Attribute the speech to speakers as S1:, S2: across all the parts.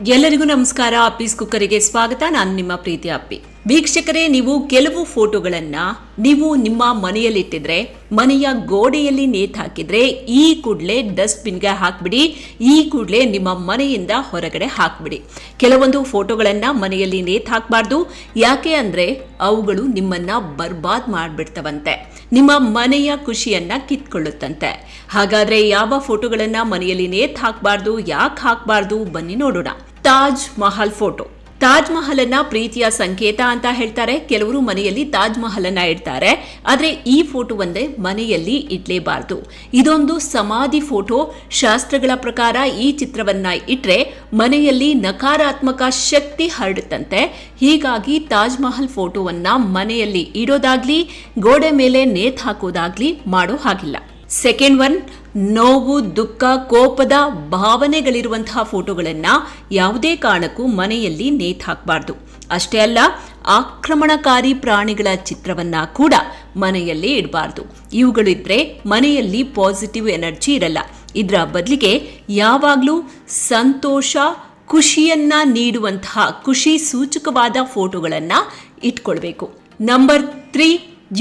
S1: ಎಲ್ಲರಿಗೂ ನಮಸ್ಕಾರ. ಅಪ್ಪೀಸ್ ಕುಕ್ಕರಿಗೆ ಸ್ವಾಗತ. ನಾನು ನಿಮ್ಮ ಪ್ರೀತಿ ಅಪ್ಪಿ. ವೀಕ್ಷಕರೇ, ನೀವು ಕೆಲವು ಫೋಟೋಗಳನ್ನ ನೀವು ನಿಮ್ಮ ಮನೆಯಲ್ಲಿಟ್ಟಿದ್ರೆ, ಮನೆಯ ಗೋಡೆಯಲ್ಲಿ ನೇತು ಹಾಕಿದ್ರೆ ಈ ಕೂಡಲೇ ಡಸ್ಟ್ಬಿನ್ಗೆ ಹಾಕ್ಬಿಡಿ, ಈ ಕೂಡಲೇ ನಿಮ್ಮ ಮನೆಯಿಂದ ಹೊರಗಡೆ ಹಾಕ್ಬಿಡಿ. ಕೆಲವೊಂದು ಫೋಟೋಗಳನ್ನ ಮನೆಯಲ್ಲಿ ನೇತು ಹಾಕಬಾರ್ದು. ಯಾಕೆ ಅಂದ್ರೆ ಅವುಗಳು ನಿಮ್ಮನ್ನ ಬರ್ಬಾದ್ ಮಾಡ್ಬಿಡ್ತವಂತೆ, ನಿಮ್ಮ ಮನೆಯ ಖುಷಿಯನ್ನ ಕಿತ್ಕೊಳ್ಳುತ್ತಂತೆ. ಹಾಗಾದ್ರೆ ಯಾವ ಫೋಟೋಗಳನ್ನ ಮನೆಯಲ್ಲಿ ನೇತು ಹಾಕಬಾರ್ದು, ಯಾಕೆ ಹಾಕಬಾರ್ದು, ಬನ್ನಿ ನೋಡೋಣ. ತಾಜ್ ಮಹಲ್ ಫೋಟೋ. ತಾಜ್ ಮಹಲ್ ಅನ್ನ ಪ್ರೀತಿಯ ಸಂಕೇತ ಅಂತ ಹೇಳ್ತಾರೆ. ಕೆಲವರು ಮನೆಯಲ್ಲಿ ತಾಜ್ ಮಹಲ್ ಅನ್ನ ಇಡ್ತಾರೆ. ಆದ್ರೆ ಈ ಫೋಟೋ ಒಂದೇ ಮನೆಯಲ್ಲಿ ಇಡ್ಲೇಬಾರ್ದು. ಇದೊಂದು ಸಮಾಧಿ ಫೋಟೋ. ಶಾಸ್ತ್ರಗಳ ಪ್ರಕಾರ ಈ ಚಿತ್ರವನ್ನ ಇಟ್ರೆ ಮನೆಯಲ್ಲಿ ನಕಾರಾತ್ಮಕ ಶಕ್ತಿ ಹರಡುತ್ತಂತೆ. ಹೀಗಾಗಿ ತಾಜ್ ಮಹಲ್ ಫೋಟೋವನ್ನ ಮನೆಯಲ್ಲಿ ಇಡೋದಾಗ್ಲಿ, ಗೋಡೆ ಮೇಲೆ ನೇತು ಹಾಕೋದಾಗ್ಲಿ ಮಾಡೋ ಹಾಗಿಲ್ಲ. ಸೆಕೆಂಡ್ ಒನ್, ನೋವು, ದುಃಖ, ಕೋಪದ ಭಾವನೆಗಳಿರುವಂತಹ ಫೋಟೋಗಳನ್ನ ಯಾವುದೇ ಕಾರಣಕ್ಕೂ ಮನೆಯಲ್ಲಿ ನೇತು ಹಾಕಬಾರ್ದು. ಅಷ್ಟೇ ಅಲ್ಲ, ಆಕ್ರಮಣಕಾರಿ ಪ್ರಾಣಿಗಳ ಚಿತ್ರವನ್ನ ಕೂಡ ಮನೆಯಲ್ಲಿ ಇಡಬಾರ್ದು. ಇವುಗಳಿದ್ರೆ ಮನೆಯಲ್ಲಿ ಪಾಸಿಟಿವ್ ಎನರ್ಜಿ ಇರಲ್ಲ. ಇದರ ಬದಲಿಗೆ ಯಾವಾಗಲೂ ಸಂತೋಷ, ಖುಷಿಯನ್ನ ನೀಡುವಂತಹ ಖುಷಿ ಸೂಚಕವಾದ ಫೋಟೋಗಳನ್ನ ಇಟ್ಕೊಳ್ಬೇಕು. ನಂಬರ್ 3,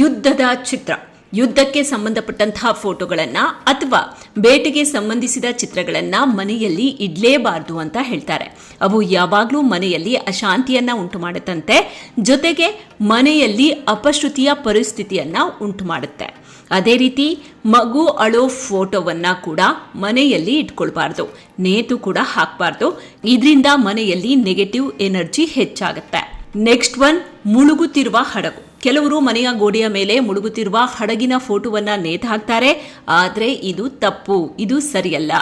S1: ಯುದ್ಧದ ಚಿತ್ರ. ಯುದ್ಧಕ್ಕೆ ಸಂಬಂಧಪಟ್ಟಂತಹ ಫೋಟೋಗಳನ್ನ ಅಥವಾ ಬೇಟೆಗೆ ಸಂಬಂಧಿಸಿದ ಚಿತ್ರಗಳನ್ನ ಮನೆಯಲ್ಲಿ ಇಡಲೇಬಾರದು ಅಂತ ಹೇಳ್ತಾರೆ. ಅವು ಯಾವಾಗಲೂ ಮನೆಯಲ್ಲಿ ಅಶಾಂತಿಯನ್ನ ಉಂಟು ಮಾಡುತ್ತಂತೆ, ಜೊತೆಗೆ ಮನೆಯಲ್ಲಿ ಅಪಶ್ರುತಿಯ ಪರಿಸ್ಥಿತಿಯನ್ನ ಉಂಟು ಮಾಡುತ್ತೆ. ಅದೇ ರೀತಿ ಮಗು ಅಳೋ ಫೋಟೋವನ್ನ ಕೂಡ ಮನೆಯಲ್ಲಿ ಇಟ್ಕೊಳ್ಬಾರ್ದು, ನೇತು ಕೂಡ ಹಾಕಬಾರ್ದು. ಇದರಿಂದ ಮನೆಯಲ್ಲಿ ನೆಗೆಟಿವ್ ಎನರ್ಜಿ ಹೆಚ್ಚಾಗುತ್ತೆ. ನೆಕ್ಸ್ಟ್ ಒನ್, ಮುಳುಗುತ್ತಿರುವ ಹಡಗು. ಕೆಲವರು ಮನೆಯ ಗೋಡೆಯ ಮೇಲೆ ಮುಳುಗುತ್ತಿರುವ ಹಡಗಿನ ಫೋಟೋವನ್ನ ನೇತು ಹಾಕ್ತಾರೆ. ಆದ್ರೆ ಇದು ತಪ್ಪು, ಇದು ಸರಿಯಲ್ಲ.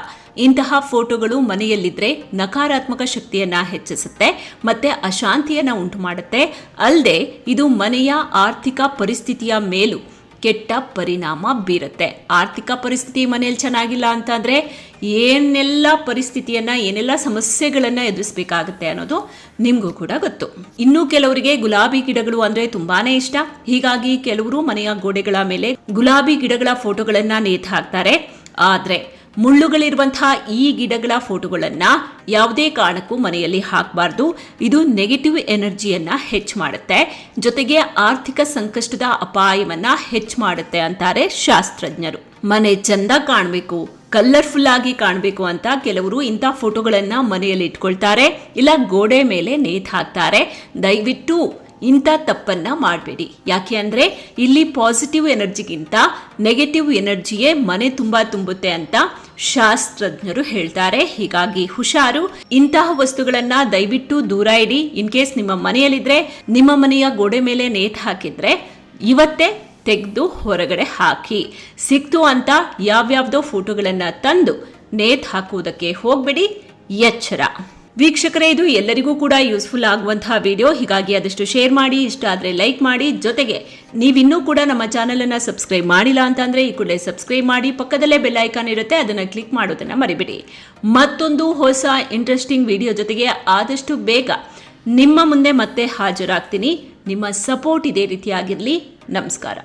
S1: ಇಂತಹ ಫೋಟೋಗಳು ಮನೆಯಲ್ಲಿದ್ರೆ ನಕಾರಾತ್ಮಕ ಶಕ್ತಿಯನ್ನ ಹೆಚ್ಚಿಸುತ್ತೆ ಮತ್ತೆ ಅಶಾಂತಿಯನ್ನ ಉಂಟು ಮಾಡುತ್ತೆ. ಅಲ್ಲದೆ ಇದು ಮನೆಯ ಆರ್ಥಿಕ ಪರಿಸ್ಥಿತಿಯ ಮೇಲೂ ಕೆಟ್ಟ ಪರಿಣಾಮ ಬೀರುತ್ತೆ. ಆರ್ಥಿಕ ಪರಿಸ್ಥಿತಿ ಮನೆಯಲ್ಲಿ ಚೆನ್ನಾಗಿಲ್ಲ ಅಂತಂದ್ರೆ ಏನೆಲ್ಲ ಪರಿಸ್ಥಿತಿಯನ್ನ, ಏನೆಲ್ಲ ಸಮಸ್ಯೆಗಳನ್ನ ಎದುರಿಸಬೇಕಾಗುತ್ತೆ ಅನ್ನೋದು ನಿಮಗೂ ಕೂಡ ಗೊತ್ತು. ಇನ್ನು ಕೆಲವರಿಗೆ ಗುಲಾಬಿ ಗಿಡಗಳು ಅಂದ್ರೆ ತುಂಬಾನೇ ಇಷ್ಟ. ಹೀಗಾಗಿ ಕೆಲವರು ಮನೆಯ ಗೋಡೆಗಳ ಮೇಲೆ ಗುಲಾಬಿ ಗಿಡಗಳ ಫೋಟೋಗಳನ್ನ ನೇತು ಹಾಕ್ತಾರೆ. ಆದ್ರೆ ಮುಳ್ಳುಗಳಿರುವಂತಹ ಈ ಗಿಡಗಳ ಫೋಟೋಗಳನ್ನ ಯಾವುದೇ ಕಾರಣಕ್ಕೂ ಮನೆಯಲ್ಲಿ ಹಾಕಬಾರ್ದು. ಇದು ನೆಗೆಟಿವ್ ಎನರ್ಜಿಯನ್ನ ಹೆಚ್ಚು ಮಾಡುತ್ತೆ, ಜೊತೆಗೆ ಆರ್ಥಿಕ ಸಂಕಷ್ಟದ ಅಪಾಯವನ್ನ ಹೆಚ್ಚು ಮಾಡುತ್ತೆ ಅಂತಾರೆ ಶಾಸ್ತ್ರಜ್ಞರು. ಮನೆ ಚಂದ ಕಾಣಬೇಕು, ಕಲರ್ಫುಲ್ ಆಗಿ ಕಾಣಬೇಕು ಅಂತ ಕೆಲವರು ಇಂಥ ಫೋಟೋಗಳನ್ನ ಮನೆಯಲ್ಲಿ ಇಟ್ಕೊಳ್ತಾರೆ, ಇಲ್ಲ ಗೋಡೆ ಮೇಲೆ ನೇತು ಹಾಕ್ತಾರೆ. ದಯವಿಟ್ಟು ಇಂಥ ತಪ್ಪನ್ನ ಮಾಡಬೇಡಿ. ಯಾಕೆ ಅಂದ್ರೆ ಇಲ್ಲಿ ಪಾಸಿಟಿವ್ ಎನರ್ಜಿಗಿಂತ ನೆಗೆಟಿವ್ ಎನರ್ಜಿಯೇ ಮನೆ ತುಂಬಾ ತುಂಬುತ್ತೆ ಅಂತ ಶಾಸ್ತ್ರಜ್ಞರು ಹೇಳ್ತಾರೆ. ಹೀಗಾಗಿ ಹುಷಾರು. ಇಂತಹ ವಸ್ತುಗಳನ್ನ ದಯವಿಟ್ಟು ದೂರ ಇಡಿ. ಇನ್ ಕೇಸ್ ನಿಮ್ಮ ಮನೆಯಲ್ಲಿದ್ರೆ, ನಿಮ್ಮ ಮನೆಯ ಗೋಡೆ ಮೇಲೆ ನೇತು ಹಾಕಿದ್ರೆ ಇವತ್ತೇ ತೆಗೆದು ಹೊರಗಡೆ ಹಾಕಿ. ಸಿಕ್ತು ಅಂತ ಯಾವ್ಯಾವ್ದೋ ಫೋಟೋಗಳನ್ನ ತಂದು ನೇತು ಹಾಕುವುದಕ್ಕೆ ಹೋಗ್ಬೇಡಿ, ಎಚ್ಚರ. ವೀಕ್ಷಕರೇ, ಇದು ಎಲ್ಲರಿಗೂ ಕೂಡ ಯೂಸ್ಫುಲ್ ಆಗುವಂತಹ ವಿಡಿಯೋ. ಹೀಗಾಗಿ ಆದಷ್ಟು ಶೇರ್ ಮಾಡಿ, ಇಷ್ಟ ಆದರೆ ಲೈಕ್ ಮಾಡಿ. ಜೊತೆಗೆ ನೀವಿನ್ನೂ ಕೂಡ ನಮ್ಮ ಚಾನಲ್ ಅನ್ನ ಸಬ್ಸ್ಕ್ರೈಬ್ ಮಾಡಿಲ್ಲ ಅಂತಂದ್ರೆ ಈ ಕೂಡಲೇ ಸಬ್ಸ್ಕ್ರೈಬ್ ಮಾಡಿ. ಪಕ್ಕದಲ್ಲೇ ಬೆಲ್ ಐಕಾನ್ ಇರುತ್ತೆ, ಅದನ್ನ ಕ್ಲಿಕ್ ಮಾಡೋದನ್ನ ಮರಿಬೇಡಿ. ಮತ್ತೊಂದು ಹೊಸ ಇಂಟ್ರೆಸ್ಟಿಂಗ್ ವಿಡಿಯೋ ಜೊತೆಗೆ ಆದಷ್ಟು ಬೇಗ ನಿಮ್ಮ ಮುಂದೆ ಮತ್ತೆ ಹಾಜರಾಗ್ತೀನಿ. ನಿಮ್ಮ ಸಪೋರ್ಟ್ ಇದೇ ರೀತಿಯಾಗಿರಲಿ. ನಮಸ್ಕಾರ.